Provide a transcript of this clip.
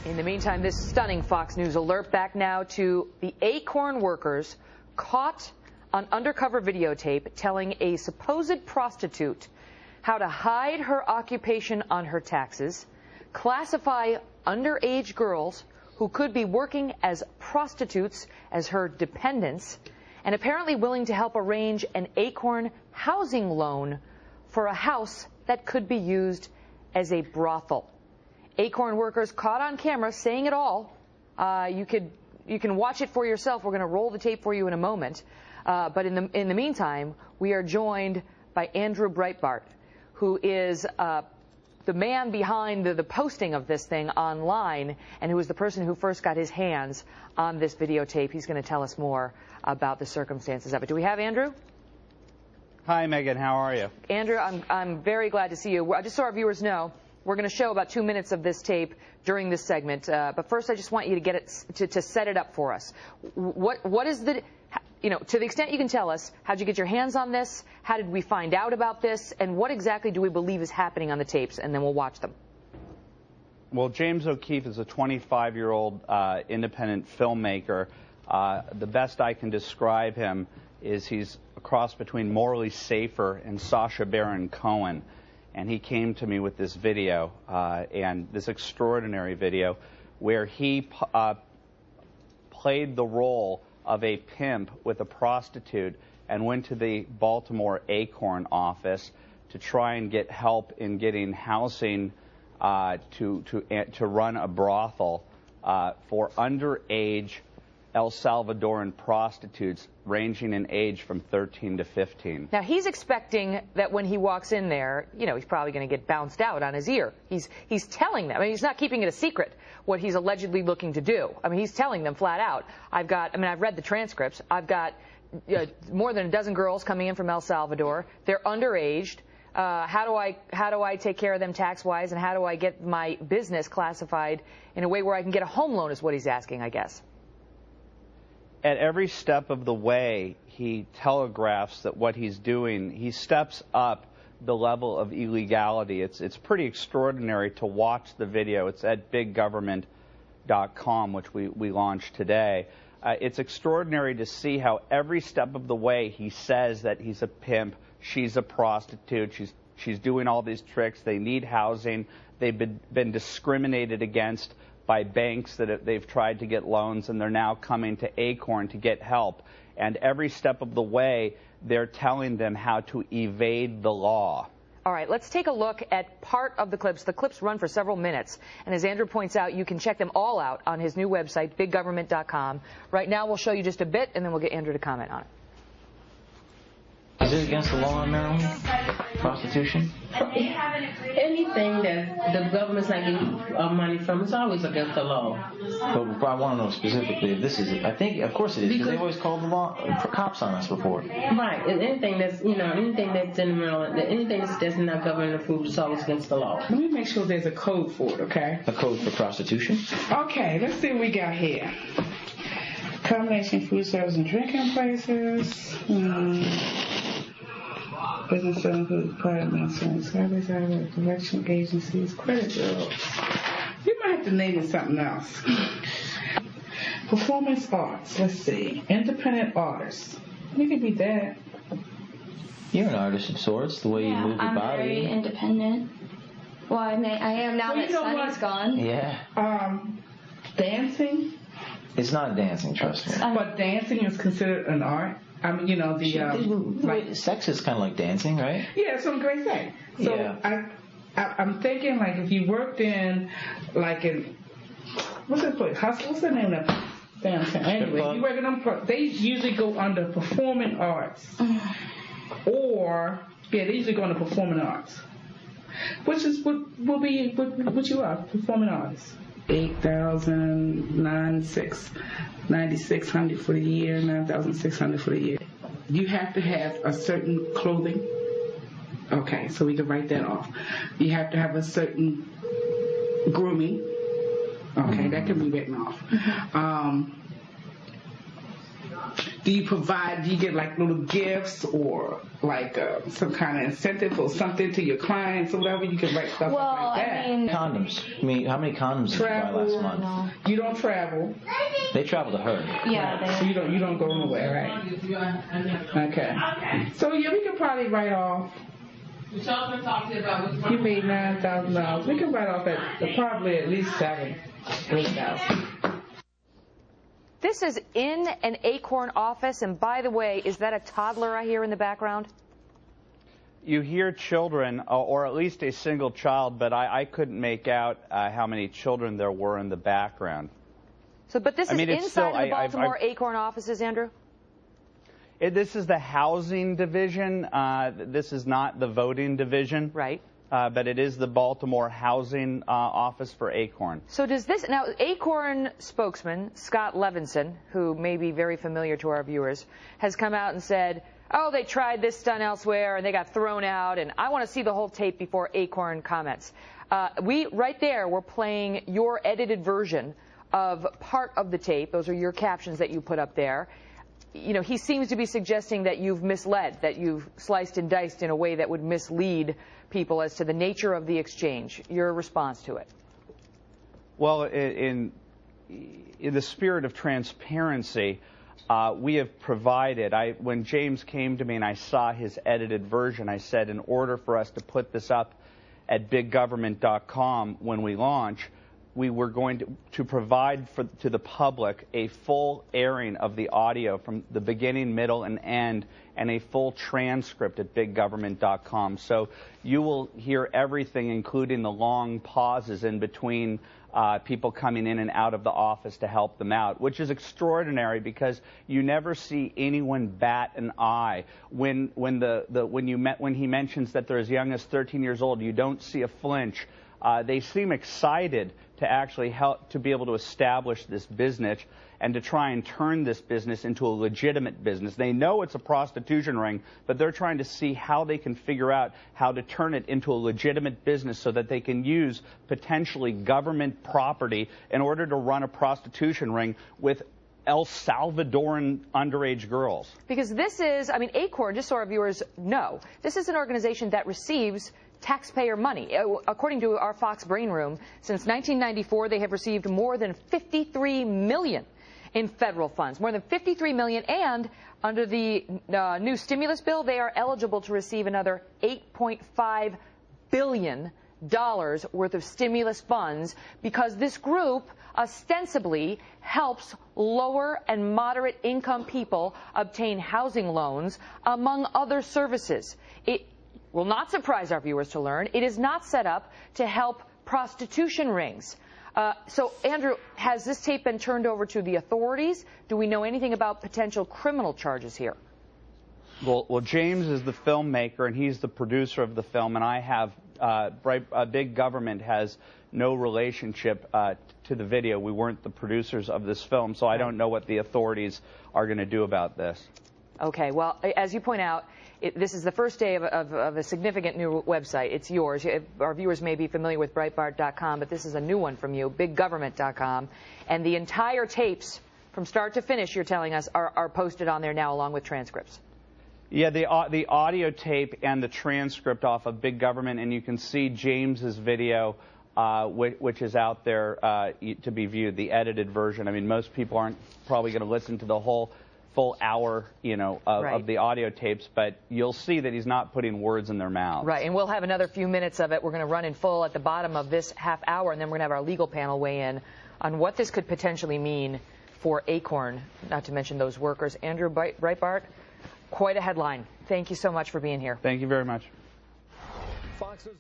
In the meantime, this stunning Fox News alert back now to the ACORN workers caught on undercover videotape telling a supposed prostitute how to hide her occupation on her taxes, classify underage girls who could be working as prostitutes as her dependents, and apparently willing to help arrange an ACORN housing loan for a house that could be used as a brothel. ACORN workers caught on camera saying it all. You can watch it for yourself. We're going to roll the tape for you in a moment. But in the meantime, we are joined by Andrew Breitbart, who is the man behind the posting of this thing online, and who is the person who first got his hands on this videotape. He's going to tell us more about the circumstances of it. Do we have Andrew? Hi, Megan. How are you? Andrew, I'm very glad to see you. Just so our viewers know, we're going to show about 2 minutes of this tape during this segment. But first, I just want you to get it to set it up for us. What is the, to the extent you can tell us, how'd you get your hands on this? How did we find out about this? And what exactly do we believe is happening on the tapes? And then we'll watch them. Well, James O'Keefe is a 25-year-old independent filmmaker. The best I can describe him is he's a cross between Morley Safer and Sacha Baron Cohen. And he came to me with this video, and this extraordinary video, where he played the role of a pimp with a prostitute and went to the Baltimore ACORN office to try and get help in getting housing to run a brothel for underage El Salvadoran prostitutes ranging in age from 13 to 15. Now, he's expecting that when he walks in there, he's probably going to get bounced out on his ear. He's telling them. I mean, he's not keeping it a secret what he's allegedly looking to do. I mean, he's telling them flat out. I've read the transcripts. I've got more than a dozen girls coming in from El Salvador. They're underaged. How do I take care of them tax-wise, and how do I get my business classified in a way where I can get a home loan is what he's asking, I guess. At every step of the way, he telegraphs that what he's doing, he steps up the level of illegality. It's pretty extraordinary to watch the video. It's at biggovernment.com, which we launched today. It's extraordinary to see how every step of the way he says that he's a pimp, she's a prostitute, she's doing all these tricks, they need housing, they've been discriminated against by banks that they've tried to get loans, and they're now coming to ACORN to get help. And every step of the way, they're telling them how to evade the law. All right, let's take a look at part of the clips. The clips run for several minutes. And as Andrew points out, you can check them all out on his new website, biggovernment.com. Right now, we'll show you just a bit, and then we'll get Andrew to comment on it. Is it against the law in Maryland? Prostitution? Anything that the government's not getting money from, it's always against the law. But I want to know specifically if this is, I think, of course it is, because they've always called the law cops on us before. Right, and anything that's, anything that's in Maryland, anything that's not government approved is always against the law. Let me make sure there's a code for it, okay? A code for prostitution? Okay, let's see what we got here. Combination food service and drinking places. Business include private ministering service, correction agencies, credit bureaus. You might have to name it something else. Performance arts, let's see. Independent artists. We could be that. You're an artist of sorts, the way you move your body. I'm very independent. Well, I am now that Sonny's gone. Yeah. Dancing? It's not dancing, trust me. But dancing is considered an art? I mean, sex is kind of like dancing, right? Yeah, that's what I'm going to say. So yeah. I'm thinking, like, if you worked in, like, what's that place? What's the name of that downtown? Anyway, you work in them, they usually go under performing arts. Or, they usually go under performing arts. Which is what you are, performing artists. 9,600 for the year, 9,600 for the year. You have to have a certain clothing. Okay, so we can write that off. You have to have a certain grooming. Okay, that can be written off. do you get like little gifts or like some kind of incentive or something to your clients or whatever? You can write stuff like that. I mean, Condoms. I mean, how many condoms did you buy last month? No. You don't travel. They travel to her. Yeah. So you don't go nowhere, right? Okay. So yeah, we could probably write off. You made $9,000. We can write off at probably at least $8,000. This is in an ACORN office, and by the way, is that a toddler I hear in the background? You hear children, or at least a single child, but I couldn't make out how many children there were in the background. So, but this is inside the Baltimore ACORN offices, Andrew? This is the housing division. This is not the voting division. Right. But it is the Baltimore housing office for ACORN. So does this, now ACORN spokesman, Scott Levinson, who may be very familiar to our viewers, has come out and said, oh, they tried this stunt elsewhere and they got thrown out, and I want to see the whole tape before ACORN comments. Right there, we're playing your edited version of part of the tape. Those are your captions that you put up there. You know, he seems to be suggesting that you've misled, that you've sliced and diced in a way that would mislead people as to the nature of the exchange. Your response to it? Well, in the spirit of transparency, we have provided, when James came to me and I saw his edited version, I said in order for us to put this up at biggovernment.com when we launch, we were going to provide to the public a full airing of the audio from the beginning, middle, and end, and a full transcript at biggovernment.com. So you will hear everything, including the long pauses in between people coming in and out of the office to help them out, which is extraordinary because you never see anyone bat an eye. When he mentions that they're as young as 13 years old, you don't see a flinch. They seem excited to actually help to be able to establish this business and to try and turn this business into a legitimate business. They know it's a prostitution ring, but they're trying to see how they can figure out how to turn it into a legitimate business so that they can use potentially government property in order to run a prostitution ring with El Salvadoran underage girls. Because this is, I mean, ACORN, just so our viewers know, this is an organization that receives taxpayer money. According to our Fox Brain Room, since 1994, they have received more than $53 million in federal funds, more than $53 million, and under the new stimulus bill, they are eligible to receive another $8.5 billion worth of stimulus funds because this group ostensibly helps lower and moderate income people obtain housing loans, among other services. It will not surprise our viewers to learn it is not set up to help prostitution rings. So, Andrew, has this tape been turned over to the authorities? Do we know anything about potential criminal charges here? Well, James is the filmmaker, and he's the producer of the film, and I have Big Government has no relationship to the video. We weren't the producers of this film, so I don't know what the authorities are going to do about this. Okay, well, as you point out, this is the first day of a significant new website. It's yours. Our viewers may be familiar with Breitbart.com, but this is a new one from you, biggovernment.com. And the entire tapes, from start to finish, you're telling us, are posted on there now along with transcripts. Yeah, the audio tape and the transcript off of Big Government, and you can see James's video, which is out there to be viewed, the edited version. I mean, most people aren't probably going to listen to the whole full hour, of the audio tapes, but you'll see that he's not putting words in their mouths. Right, and we'll have another few minutes of it. We're going to run in full at the bottom of this half hour, and then we're going to have our legal panel weigh in on what this could potentially mean for ACORN, not to mention those workers. Andrew Breitbart, quite a headline. Thank you so much for being here. Thank you very much. Fox News.